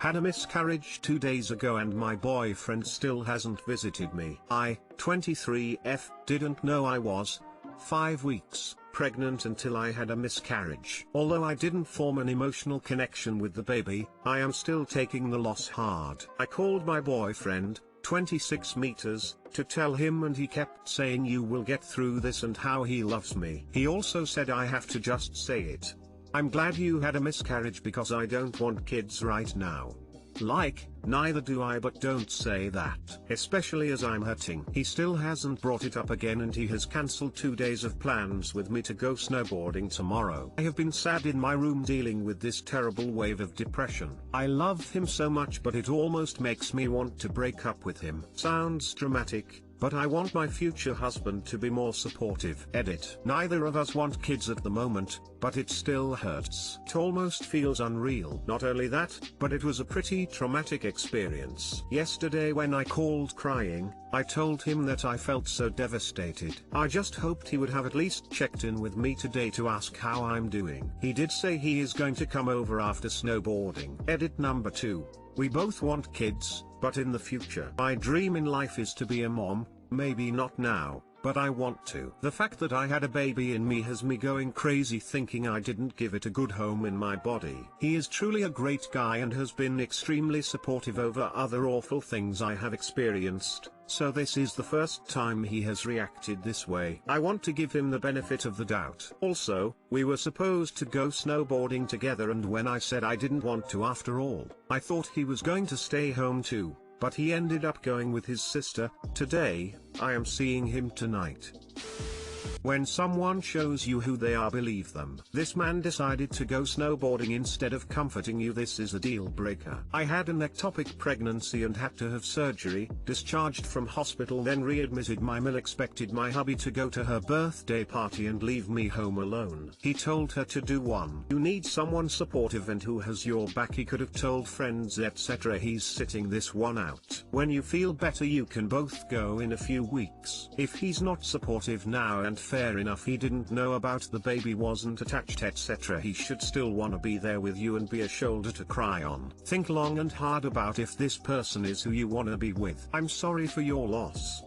Had a miscarriage 2 days ago and my boyfriend still hasn't visited me. I, 23F, didn't know I was 5 weeks pregnant until I had a miscarriage. Although I didn't form an emotional connection with the baby, I am still taking the loss hard. I called my boyfriend, 26 meters, to tell him, and he kept saying you will get through this and how he loves me. He also said I have to just say it. I'm glad you had a miscarriage because I don't want kids right now. Like, neither do I, but don't say that, especially as I'm hurting. He still hasn't brought it up again and he has cancelled 2 days of plans with me to go snowboarding tomorrow. I have been sad in my room dealing with this terrible wave of depression. I love him so much but it almost makes me want to break up with him. Sounds dramatic, but I want my future husband to be more supportive. Edit. Neither of us want kids at the moment, but it still hurts. It almost feels unreal. Not only that, but it was a pretty traumatic experience. Yesterday when I called crying, I told him that I felt so devastated. I just hoped he would have at least checked in with me today to ask how I'm doing. He did say he is going to come over after snowboarding. Edit number 2. We both want kids, but in the future. My dream in life is to be a mom, maybe not now, but I want to. The fact that I had a baby in me has me going crazy thinking I didn't give it a good home in my body. He is truly a great guy and has been extremely supportive over other awful things I have experienced, so this is the first time he has reacted this way. I want to give him the benefit of the doubt. Also, we were supposed to go snowboarding together, and when I said I didn't want to after all, I thought he was going to stay home too. But he ended up going with his sister. Today, I am seeing him tonight. When someone shows you who they are, believe them. This man decided to go snowboarding instead of comforting you. This is a deal breaker. I had an ectopic pregnancy and had to have surgery, discharged from hospital, then readmitted. My mill expected my hubby to go to her birthday party and leave me home alone. He told her to do one. You need someone supportive and who has your back. He could have told friends etc. He's sitting this one out. When you feel better you can both go in a few weeks. If he's not supportive now, and fair enough, he didn't know about the baby, wasn't attached etc. he should still wanna be there with you and be a shoulder to cry on. Think long and hard about if this person is who you wanna be with. I'm sorry for your loss.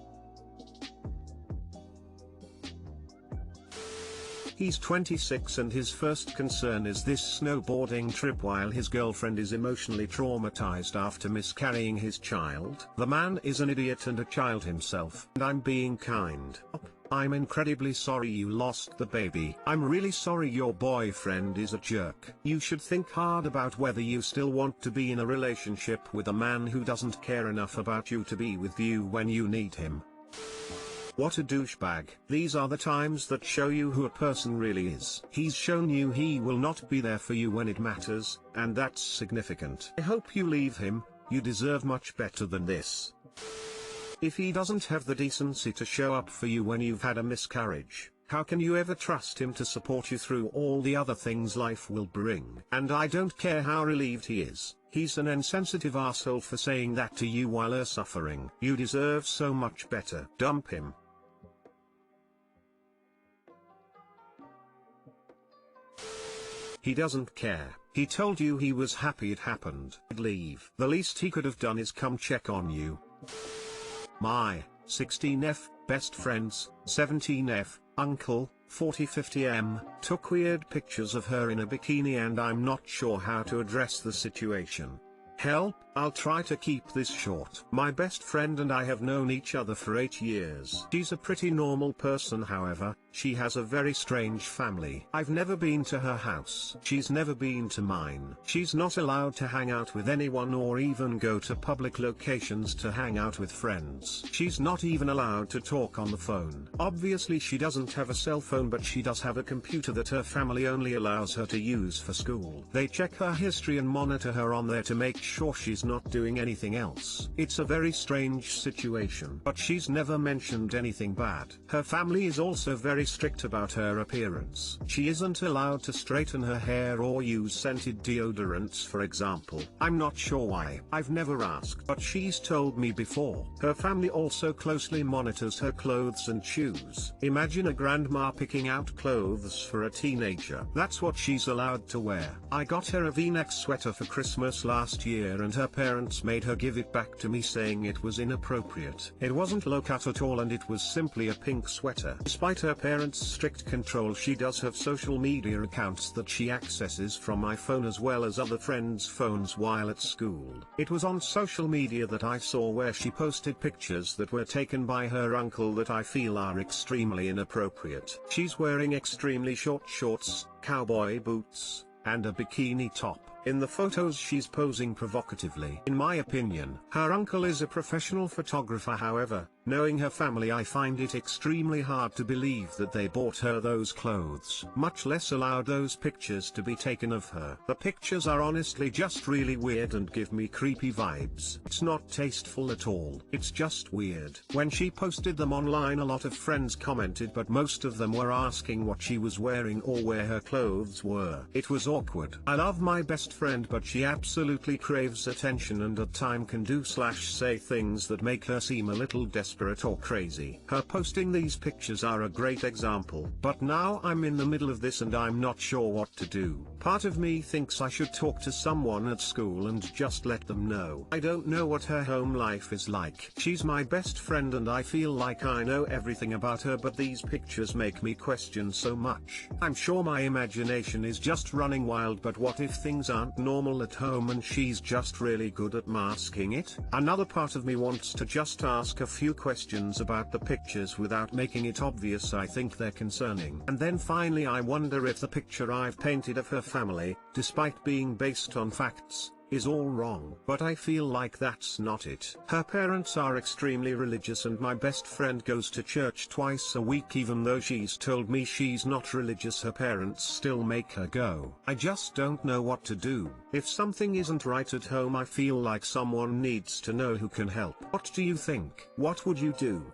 He's 26 and his first concern is this snowboarding trip while his girlfriend is emotionally traumatized after miscarrying his child. The man is an idiot and a child himself. And I'm being kind. I'm incredibly sorry you lost the baby. I'm really sorry your boyfriend is a jerk. You should think hard about whether you still want to be in a relationship with a man who doesn't care enough about you to be with you when you need him. What a douchebag. These are the times that show you who a person really is. He's shown you he will not be there for you when it matters, and that's significant. I hope you leave him. You deserve much better than this. If he doesn't have the decency to show up for you when you've had a miscarriage, how can you ever trust him to support you through all the other things life will bring? And I don't care how relieved he is. He's an insensitive asshole for saying that to you while you're suffering. You deserve so much better. Dump him. He doesn't care. He told you he was happy it happened. Leave. The least he could have done is come check on you. My 16F best friends, 17F uncle, 4050M, took weird pictures of her in a bikini and I'm not sure how to address the situation. Help. I'll try to keep this short. My best friend and I have known each other for 8 years. She's a pretty normal person, however, she has a very strange family. I've never been to her house. She's never been to mine. She's not allowed to hang out with anyone or even go to public locations to hang out with friends. She's not even allowed to talk on the phone. Obviously she doesn't have a cell phone, but she does have a computer that her family only allows her to use for school. They check her history and monitor her on there to make sure she's not doing anything else. It's a very strange situation, but she's never mentioned anything bad. Her family is also very strict about her appearance. She isn't allowed to straighten her hair or use scented deodorants, for example. I'm not sure why. I've never asked, but she's told me before. Her family also closely monitors her clothes and shoes. Imagine a grandma picking out clothes for a teenager. That's what she's allowed to wear. I got her a V-neck sweater for Christmas last year year and her parents made her give it back to me saying it was inappropriate. It wasn't low cut at all and it was simply a pink sweater. Despite her parents' strict control, she does have social media accounts that she accesses from my phone as well as other friends' phones while at school. It was on social media that I saw where she posted pictures that were taken by her uncle that I feel are extremely inappropriate. She's wearing extremely short shorts, cowboy boots, and a bikini top. In the photos she's posing provocatively. In my opinion, her uncle is a professional photographer. However, knowing her family, I find it extremely hard to believe that they bought her those clothes, much less allowed those pictures to be taken of her. The pictures are honestly just really weird and give me creepy vibes. It's not tasteful at all. It's just weird. When she posted them online, a lot of friends commented, but most of them were asking what she was wearing or where her clothes were. It was awkward. I love my best friend, but she absolutely craves attention and at time can do/say things that make her seem a little desperate or crazy. Her posting these pictures are a great example. But now I'm in the middle of this and I'm not sure what to do. Part of me thinks I should talk to someone at school and just let them know. I don't know what her home life is like. She's my best friend and I feel like I know everything about her, but these pictures make me question so much. I'm sure my imagination is just running wild, but what if things aren't normal at home and she's just really good at masking it? Another part of me wants to just ask a few questions about the pictures without making it obvious I think they're concerning. And then finally I wonder if the picture I've painted of her family, despite being based on facts, is all wrong. But I feel like that's not it. Her parents are extremely religious and my best friend goes to church twice a week. Even though she's told me she's not religious, her parents still make her go. I just don't know what to do. If something isn't right at home, I feel like someone needs to know who can help. What do you think? What would you do?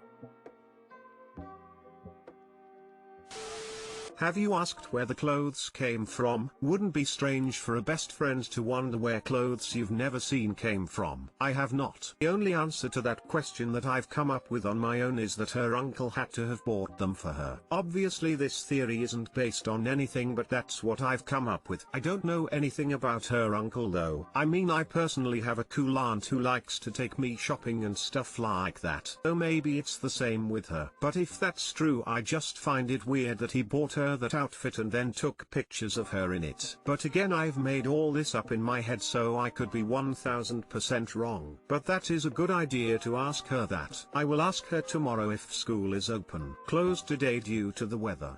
Have you asked where the clothes came from? Wouldn't be strange for a best friend to wonder where clothes you've never seen came from. I have not. The only answer to that question that I've come up with on my own is that her uncle had to have bought them for her. Obviously this theory isn't based on anything, but that's what I've come up with. I don't know anything about her uncle though. I mean, I personally have a cool aunt who likes to take me shopping and stuff like that. So maybe it's the same with her. But if that's true, I just find it weird that he bought her that outfit and then took pictures of her in it. But again, I've made all this up in my head, so I could be 1000% wrong. But that is a good idea to ask her that. I will ask her tomorrow if school is open. Closed today due to the weather.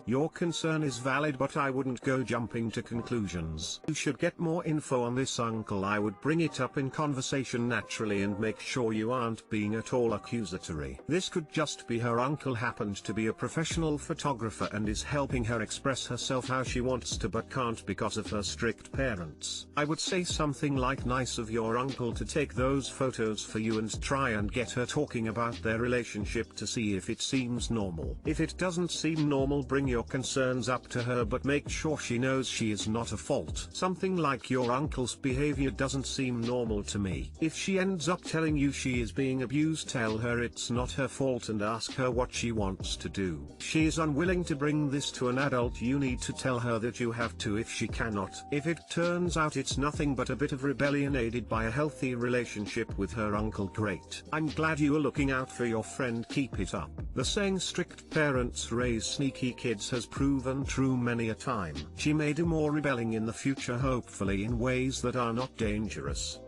Your concern is valid, but I wouldn't go jumping to conclusions. You should get more info on this uncle. I would bring it up in conversation naturally and make sure you aren't being at all accusatory. This could just be her uncle happened to be a professional photographer and is helping her express herself how she wants to but can't because of her strict parents. I would say something like, nice of your uncle to take those photos for you, and try and get her talking about their relationship to see if it seems normal. If it doesn't seem normal, bring your concerns up to her, but make sure she knows she is not at fault. Something like, your uncle's behavior doesn't seem normal to me. If she ends up telling you she is being abused, tell her it's not her fault and ask her what she wants to do. She is unwilling to bring this to an adult. You need to tell her that you have to if she cannot. If it turns out it's nothing but a bit of rebellion aided by a healthy relationship with her uncle, great. I'm glad you are looking out for your friend. Keep it up. The saying strict parents raise sneaky kids has proven true many a time. She may do more rebelling in the future, hopefully in ways that are not dangerous.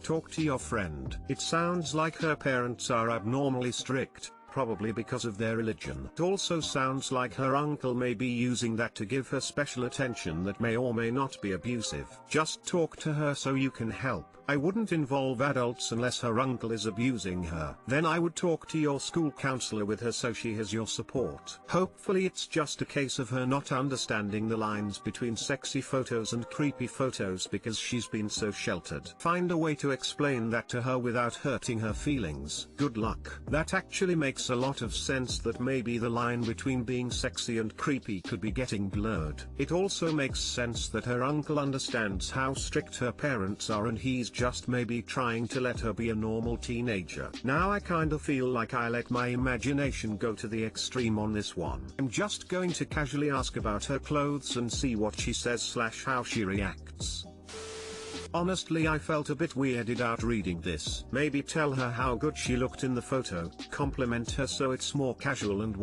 Talk to your friend. It sounds like her parents are abnormally strict, probably because of their religion. It also sounds like her uncle may be using that to give her special attention that may or may not be abusive. Just talk to her so you can help. I wouldn't involve adults unless her uncle is abusing her. Then I would talk to your school counselor with her so she has your support. Hopefully it's just a case of her not understanding the lines between sexy photos and creepy photos because she's been so sheltered. Find a way to explain that to her without hurting her feelings. Good luck. That actually makes makes a lot of sense that maybe the line between being sexy and creepy could be getting blurred. It also makes sense that her uncle understands how strict her parents are and he's just maybe trying to let her be a normal teenager. Now I kinda feel like I let my imagination go to the extreme on this one. I'm just going to casually ask about her clothes and see what she says / how she reacts. Honestly, I felt a bit weirded out reading this. Maybe tell her how good she looked in the photo, compliment her so it's more casual, and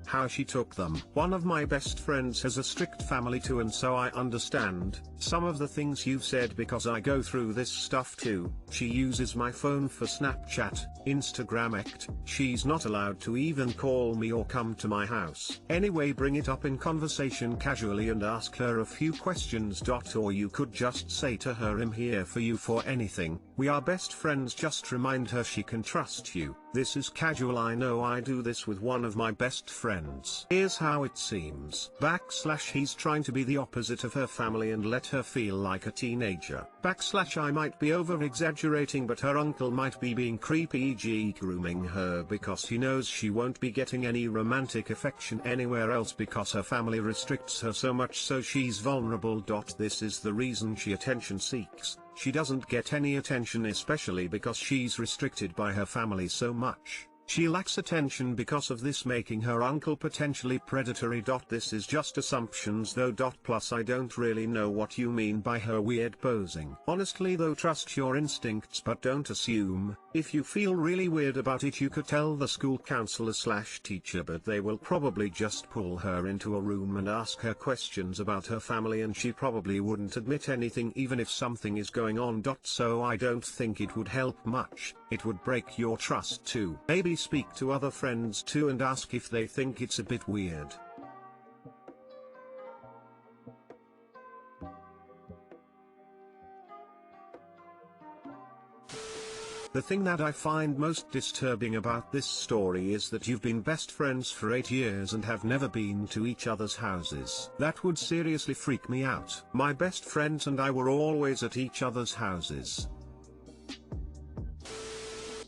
how she took them. One of my best friends has a strict family too, and so I understand some of the things you've said because I go through this stuff too. She uses my phone for Snapchat, Instagram act. She's not allowed to even call me or come to my house. Anyway, bring it up in conversation casually and ask her a few questions. Or you could just say to her, I'm here for you for anything. We are best friends. Just remind her she can trust you. This is casual. I know I do this with one of my best friends. Here's how it seems. / he's trying to be the opposite of her family and let her feel like a teenager. / I might be over exaggerating, but her uncle might be being creepy, e.g. grooming her because he knows she won't be getting any romantic affection anywhere else because her family restricts her so much, so she's vulnerable. This is the reason she attention seeks. She doesn't get any attention, especially because she's restricted by her family so much. She lacks attention because of this, making her uncle potentially predatory. This is just assumptions though. Plus I don't really know what you mean by her weird posing. Honestly though, trust your instincts but don't assume. If you feel really weird about it, you could tell the school counselor / teacher, but they will probably just pull her into a room and ask her questions about her family, and she probably wouldn't admit anything even if something is going on. So I don't think it would help much. It would break your trust too. Maybe speak to other friends too and ask if they think it's a bit weird. The thing that I find most disturbing about this story is that you've been best friends for 8 years and have never been to each other's houses. That would seriously freak me out. My best friends and I were always at each other's houses.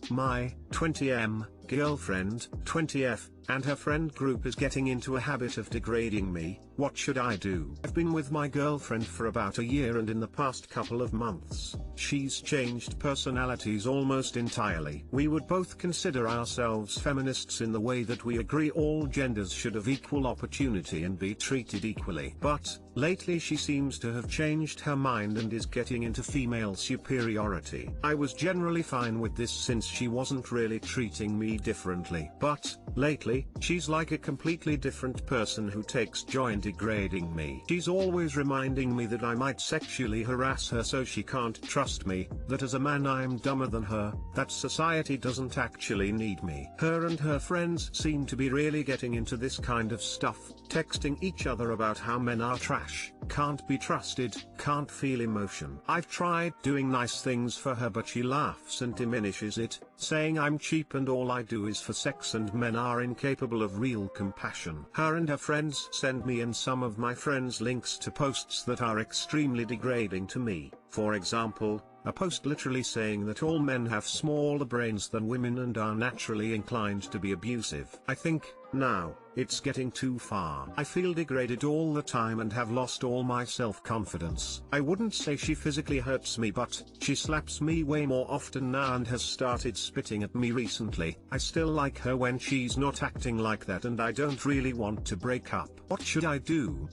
My 20m girlfriend, 20f, and her friend group is getting into a habit of degrading me. What should I do? I've been with my girlfriend for about a year, and in the past couple of months, she's changed personalities almost entirely. We would both consider ourselves feminists in the way that we agree all genders should have equal opportunity and be treated equally. But lately she seems to have changed her mind and is getting into female superiority. I was generally fine with this since she wasn't really treating me differently. But lately, she's like a completely different person who takes joy in degrading me. She's always reminding me that I might sexually harass her, so she can't trust me, that as a man I'm dumber than her, that society doesn't actually need me. Her and her friends seem to be really getting into this kind of stuff, texting each other about how men are trash, can't be trusted, can't feel emotion. I've tried doing nice things for her, but she laughs and diminishes it, saying I'm cheap and all I do is for sex and men are incapable of real compassion. Her and her friends send me and some of my friends links to posts that are extremely degrading to me. For example, a post literally saying that all men have smaller brains than women and are naturally inclined to be abusive. I think, now, it's getting too far. I feel degraded all the time and have lost all my self-confidence. I wouldn't say she physically hurts me, but she slaps me way more often now and has started spitting at me recently. I still like her when she's not acting like that, and I don't really want to break up. What should I do?